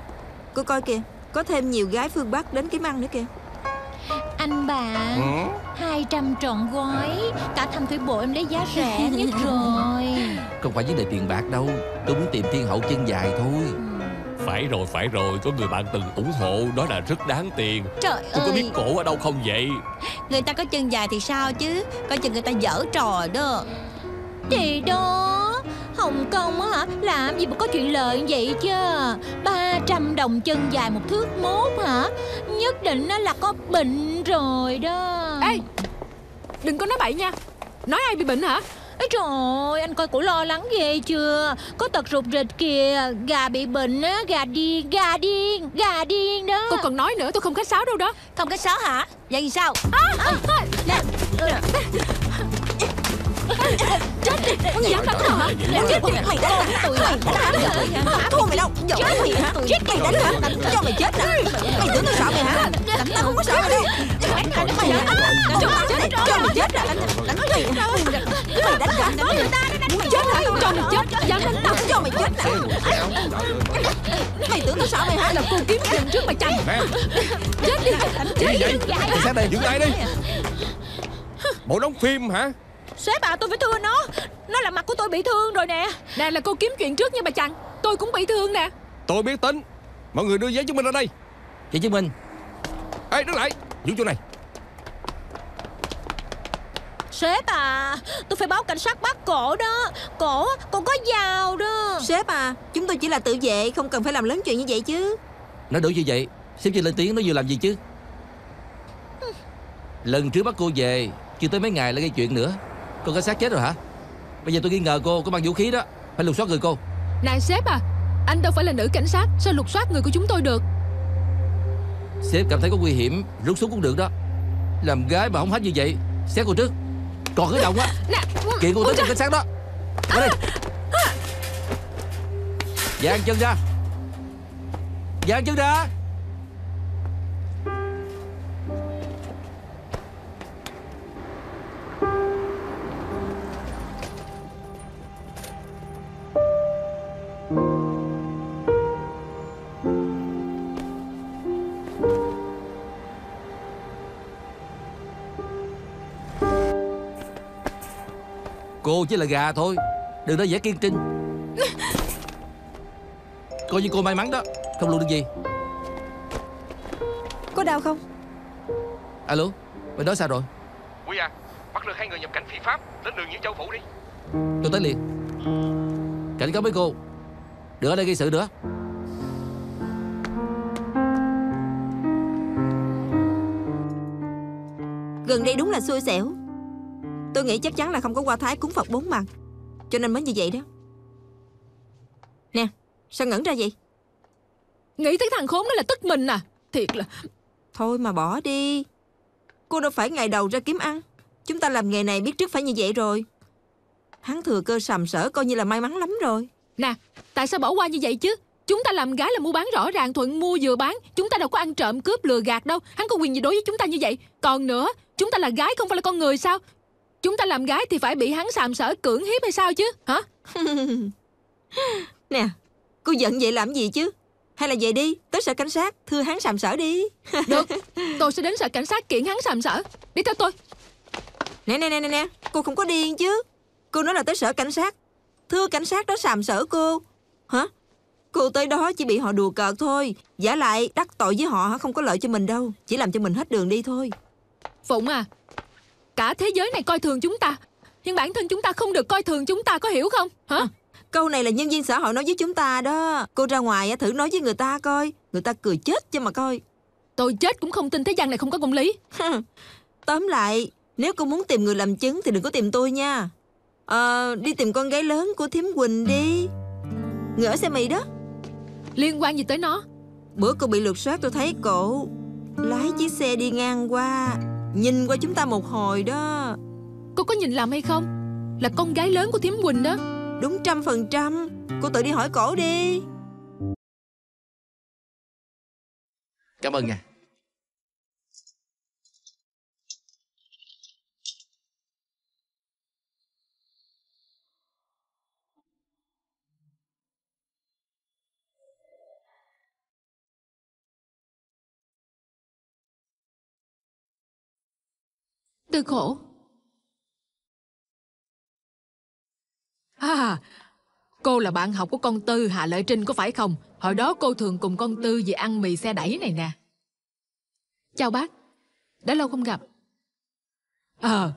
Cô coi kìa, có thêm nhiều gái phương Bắc đến kiếm ăn nữa kìa. Anh bạn, 200 trọn gói. Cả Thăm Thủy Bộ em lấy giá rẻ nhất rồi. Không phải vấn đề tiền bạc đâu. Tôi muốn tìm thiên hậu chân dài thôi. Phải rồi, có người bạn từng ủng hộ, đó là rất đáng tiền. Trời Tôi có biết ơi, cổ ở đâu không vậy? người ta có chân dài thì sao chứ? Coi chừng người ta dở trò đó. Thì đó, Hồng Kông á hả? Làm gì mà có chuyện lợi như vậy chứ? 300 đồng chân dài 1 thước 1 hả? Nhất định nó là có bệnh rồi đó. Ê, đừng có nói bậy nha. Nói ai bị bệnh hả? Ê trời ơi, anh coi cổ lo lắng ghê chưa? Có tật rụt rịch kìa. Gà bị bệnh á, gà điên đó. Cô còn nói nữa, tôi không khách sáo đâu đó. Không có sáo hả? Vậy thì sao? Chết đi, con gì dám đánh nào hả? Chết đi, mày đánh hả? Mày đánh thua mày đâu? Chết mày hả? Chết mày đánh hả? Cho mày chết nè. Mày tưởng tôi sợ mày hả? Đánh tao không có sợ mày đâu. Mày hả? Cho mày chết nè. Đánh mày hả? Mày đánh hả? Mày chết hả? Cho mày chết. Dám đánh tao cho mày chết nè. Mày tưởng tôi sợ mày hả? Là cô kiếm chuyện trước mà tranh. Chết đi. Gì vậy? Cảnh sát đây, dừng lại đi. Bộ đóng phim hả? Sếp à, tôi phải thưa nó. Nó làm mặt của tôi bị thương rồi nè. Nè, là cô kiếm chuyện trước nha bà Trần. Tôi cũng bị thương nè. Tôi biết tính. Mọi người đưa giấy chứng minh ra đây. Giấy chứng minh? Ê, đứng lại, giữ chỗ này. Sếp à, tôi phải báo cảnh sát bắt cổ đó. Cổ còn có dao đó. Sếp à, chúng tôi chỉ là tự vệ, không cần phải làm lớn chuyện như vậy chứ. Nói đủ như vậy, sếp chưa lên tiếng, nó vừa làm gì chứ? Lần trước bắt cô về, chưa tới mấy ngày lại gây chuyện nữa. Con cảnh sát chết rồi hả? Bây giờ tôi nghi ngờ cô có mang vũ khí đó, phải lục soát người cô. Này sếp à, anh đâu phải là nữ cảnh sát, sao lục soát người của chúng tôi được? Sếp cảm thấy có nguy hiểm, rút súng cũng được đó. Làm gái mà không hết như vậy. Xét cô trước. Còn cái động á, kiện cô tới cảnh sát đó. Qua đây. Dang chân ra. Dang chân ra. Cô chỉ là gà thôi, đừng nói vẻ kiên trinh. Coi như cô may mắn đó, không luôn được gì. Có đau không? Alo, bên đó sao rồi? Quý à, bắt được 2 người nhập cảnh phi pháp, đến đường Diễn Châu Phủ đi. Tôi tới liền. Cảnh cáo với cô, đừng ở đây gây sự nữa. Gần đây đúng là xui xẻo. Tôi nghĩ chắc chắn là không có qua Thái cúng Phật 4 mặt, cho nên mới như vậy đó. Nè, sao ngẩn ra vậy? Nghĩ tới thằng khốn đó là tức mình à. Thiệt là... Thôi mà bỏ đi. Cô đâu phải ngày đầu ra kiếm ăn. Chúng ta làm nghề này biết trước phải như vậy rồi. Hắn thừa cơ sàm sỡ coi như là may mắn lắm rồi. Nè, tại sao bỏ qua như vậy chứ? Chúng ta làm gái là mua bán rõ ràng, thuận mua vừa bán. Chúng ta đâu có ăn trộm cướp lừa gạt đâu. Hắn có quyền gì đối với chúng ta như vậy? Còn nữa, chúng ta là gái không phải là con người sao? Chúng ta làm gái thì phải bị hắn sàm sỡ cưỡng hiếp hay sao chứ? Hả? Nè, cô giận vậy làm gì chứ? Hay là về đi, tới sở cảnh sát, thưa hắn sàm sỡ đi. Được, tôi sẽ đến sở cảnh sát kiện hắn sàm sỡ. Đi theo tôi. Nè, cô không có điên chứ. Cô nói là tới sở cảnh sát, thưa cảnh sát đó sàm sỡ cô. Hả? Cô tới đó chỉ bị họ đùa cợt thôi. Giả lại đắc tội với họ không có lợi cho mình đâu, chỉ làm cho mình hết đường đi thôi. Phụng à, cả thế giới này coi thường chúng ta, nhưng bản thân chúng ta không được coi thường chúng ta, có hiểu không? Hả? Câu này là nhân viên xã hội nói với chúng ta đó. Cô ra ngoài thử nói với người ta coi, người ta cười chết cho mà coi. Tôi chết cũng không tin thế gian này không có công lý. Tóm lại, nếu cô muốn tìm người làm chứng thì đừng có tìm tôi nha. Đi tìm con gái lớn của thím Quỳnh đi. Người ở xe mì đó. Liên quan gì tới nó? Bữa cô bị lục soát tôi thấy cổ lái chiếc xe đi ngang qua, nhìn qua chúng ta một hồi đó. Cô có nhìn lầm hay không? Là con gái lớn của thím Quỳnh đó. Đúng 100%. Cô tự đi hỏi cổ đi. Cảm ơn nha. Tư Khổ. Cô là bạn học của con Tư, Hà Lợi Trinh có phải không? Hồi đó cô thường cùng con Tư về ăn mì xe đẩy này nè. Chào bác, đã lâu không gặp.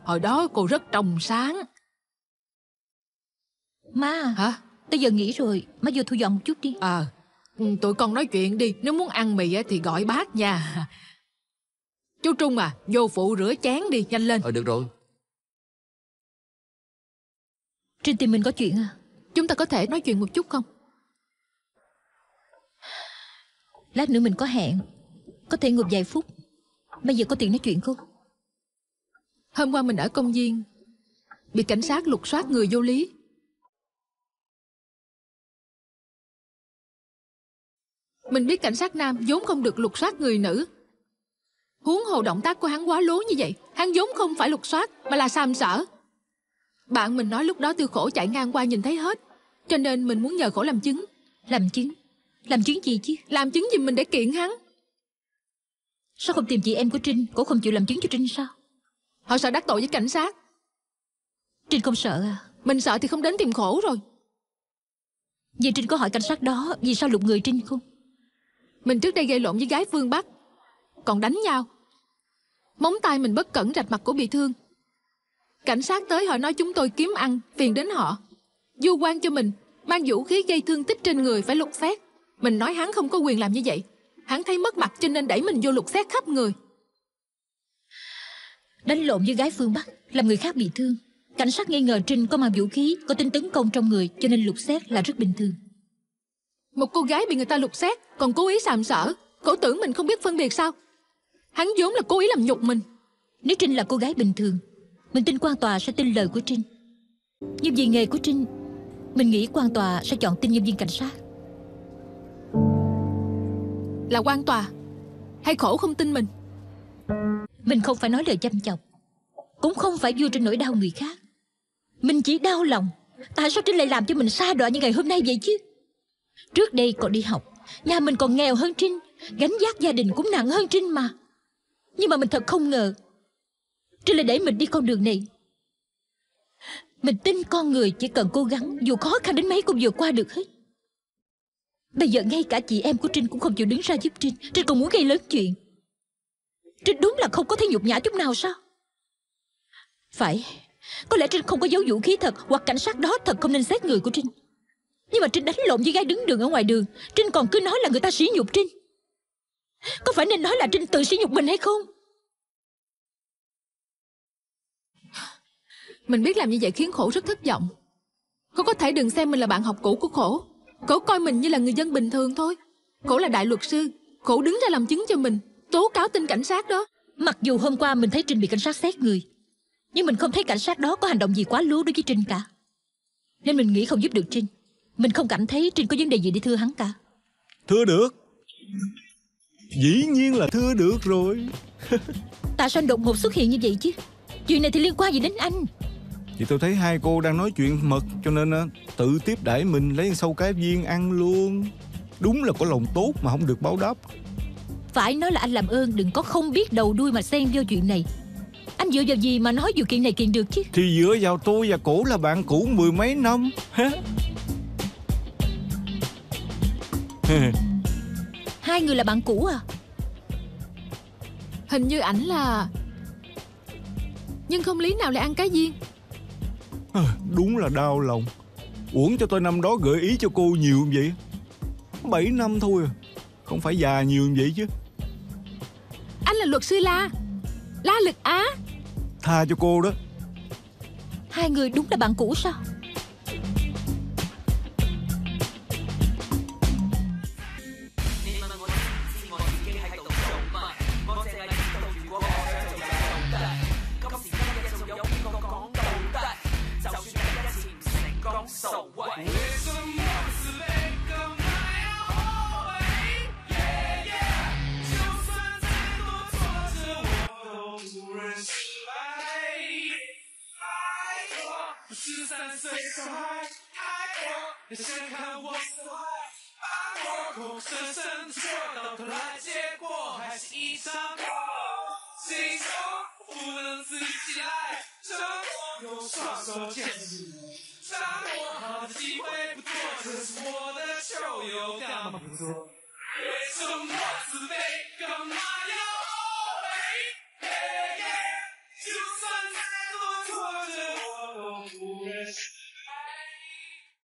Hồi đó cô rất trong sáng. Má. Hả? Tới giờ nghỉ rồi, má vô thu dọn một chút đi. Tụi con nói chuyện đi. Nếu muốn ăn mì thì gọi bác nha. Chú Trung à, vô phụ rửa chén đi, nhanh lên. Được rồi. Trinh tìm mình có chuyện à? Chúng ta có thể nói chuyện một chút không? Lát nữa mình có hẹn, có thể ngồi vài phút. Bây giờ có tiền nói chuyện không? Hôm qua mình ở công viên bị cảnh sát lục soát người vô lý. Mình biết cảnh sát nam vốn không được lục soát người nữ. Huống hồ động tác của hắn quá lố như vậy. Hắn vốn không phải lục soát mà là sàm sỡ. Bạn mình nói lúc đó Tư Khổ chạy ngang qua nhìn thấy hết, cho nên mình muốn nhờ Khổ làm chứng. Làm chứng? Làm chứng gì chứ? Làm chứng giùm mình để kiện hắn. Sao không tìm chị em của Trinh? Cổ không chịu làm chứng cho Trinh sao? Họ sợ đắc tội với cảnh sát. Trinh không sợ à? Mình sợ thì không đến tìm Khổ rồi. Vậy Trinh có hỏi cảnh sát đó vì sao lục người Trinh không? Mình trước đây gây lộn với gái phương Bắc, còn đánh nhau. Móng tay mình bất cẩn rạch mặt cổ bị thương. Cảnh sát tới họ nói chúng tôi kiếm ăn, phiền đến họ. Du quan cho mình mang vũ khí gây thương tích trên người phải lục xét. Mình nói hắn không có quyền làm như vậy. Hắn thấy mất mặt cho nên đẩy mình vô lục xét khắp người. Đánh lộn với gái phương Bắc làm người khác bị thương. Cảnh sát nghi ngờ Trinh có mang vũ khí, có tính tấn công trong người, cho nên lục xét là rất bình thường. Một cô gái bị người ta lục xét còn cố ý sàm sỡ, Cổ tưởng mình không biết phân biệt sao? Hắn vốn là cố ý làm nhục mình. Nếu Trinh là cô gái bình thường, mình tin quan tòa sẽ tin lời của Trinh. Nhưng vì nghề của Trinh, mình nghĩ quan tòa sẽ chọn tin nhân viên cảnh sát. Là quan tòa hay khổ không tin mình? Mình không phải nói lời chăm chọc, cũng không phải vui trên nỗi đau người khác. Mình chỉ đau lòng tại sao Trinh lại làm cho mình sa đọa như ngày hôm nay vậy chứ. Trước đây còn đi học, nhà mình còn nghèo hơn Trinh, gánh vác gia đình cũng nặng hơn Trinh mà. Nhưng mà mình thật không ngờ Trinh lại để mình đi con đường này. Mình tin con người chỉ cần cố gắng, dù khó khăn đến mấy cũng vượt qua được hết. Bây giờ ngay cả chị em của Trinh cũng không chịu đứng ra giúp Trinh. Trinh còn muốn gây lớn chuyện. Trinh đúng là không có thấy nhục nhã chút nào sao? Phải, có lẽ Trinh không có giấu vũ khí thật, hoặc cảnh sát đó thật không nên xét người của Trinh. Nhưng mà Trinh đánh lộn với gái đứng đường ở ngoài đường, Trinh còn cứ nói là người ta sỉ nhục Trinh. Có phải nên nói là Trinh tự sỉ nhục mình hay không? Mình biết làm như vậy khiến Khổ rất thất vọng. Cô có thể đừng xem mình là bạn học cũ của Khổ. Khổ coi mình như là người dân bình thường thôi. Khổ là đại luật sư, Khổ đứng ra làm chứng cho mình, tố cáo tin cảnh sát đó. Mặc dù hôm qua mình thấy Trinh bị cảnh sát xét người, nhưng mình không thấy cảnh sát đó có hành động gì quá lố đối với Trinh cả. Nên mình nghĩ không giúp được Trinh. Mình không cảm thấy Trinh có vấn đề gì để thưa hắn cả. Thưa được. Dĩ nhiên là thưa được rồi. Tại sao anh đột ngột xuất hiện như vậy chứ? Chuyện này thì liên quan gì đến anh? Thì tôi thấy hai cô đang nói chuyện mật, cho nên tự tiếp đãi mình lấy sâu cá viên ăn luôn. Đúng là có lòng tốt mà không được báo đáp. Phải nói là anh làm ơn đừng có không biết đầu đuôi mà xen vô chuyện này. Anh dựa vào gì mà nói vụ kiện này kiện được chứ? Thì dựa vào tôi và cổ là bạn cũ mười mấy năm. Hai người là bạn cũ à? Hình như ảnh là... Nhưng không lý nào lại ăn cá viên. Đúng là đau lòng. Uổng cho tôi năm đó gợi ý cho cô nhiều như vậy. 7 năm thôi à, không phải già nhiều như vậy chứ. Anh là luật sư La Lực Á. Tha cho cô đó. Hai người đúng là bạn cũ sao?为什么自卑干嘛呀？